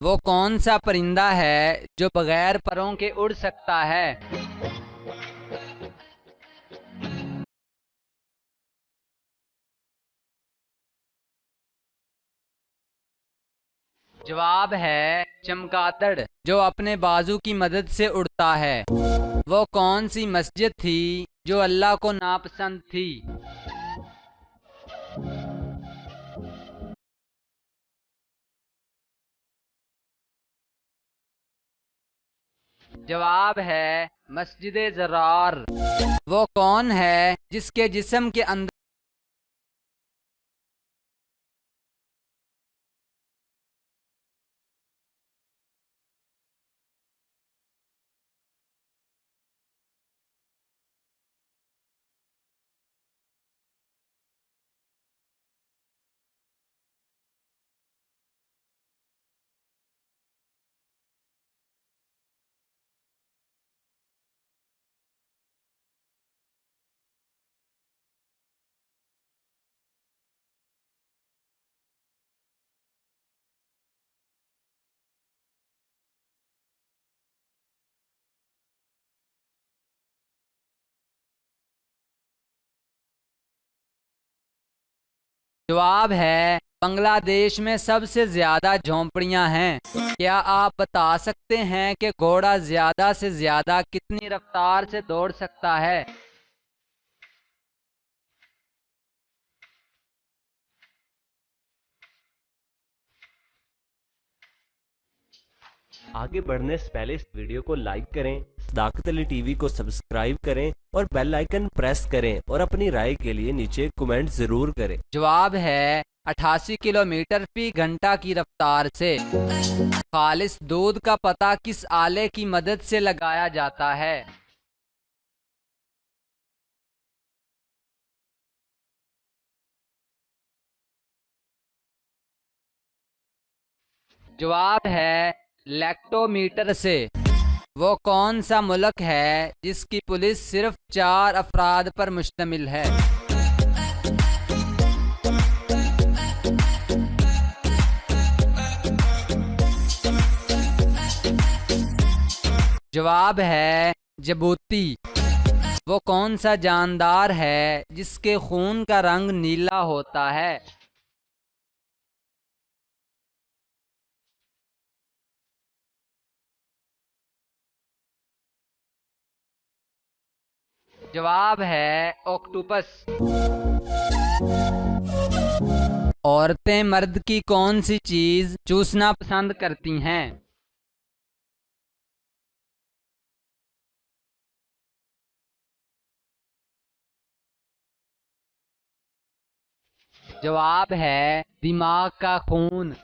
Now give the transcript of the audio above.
वो कौन सा परिंदा है जो बगैर परों के उड़ सकता है? जवाब है चमगादड़, जो अपने बाजू की मदद से उड़ता है। वो कौन सी मस्जिद थी जो अल्लाह को नापसंद थी? जवाब है मस्जिद ज़रार। वो कौन है जिसके जिस्म के अंदर। जवाब है बांग्लादेश में सबसे ज्यादा झोंपड़ियां हैं। क्या आप बता सकते हैं कि घोड़ा ज्यादा से ज्यादा कितनी रफ्तार से दौड़ सकता है? आगे बढ़ने से पहले इस वीडियो को लाइक करें, सदाकत अली टीवी को सब्सक्राइब करें और बेल आइकन प्रेस करें और अपनी राय के लिए नीचे कमेंट जरूर करें। जवाब है 88 किलोमीटर फी घंटा की रफ्तार से। खालिस दूध का पता किस आले की मदद से लगाया जाता है? जवाब है लैक्टोमीटर से। वो कौन सा मुल्क है जिसकी पुलिस सिर्फ 4 अफराद पर मुश्तमिल है? जवाब है जिबूती। वो कौन सा जानदार है जिसके खून का रंग नीला होता है? जवाब है ऑक्टोपस। औरतें मर्द की कौन सी चीज चूसना पसंद करती हैं? जवाब है दिमाग का खून।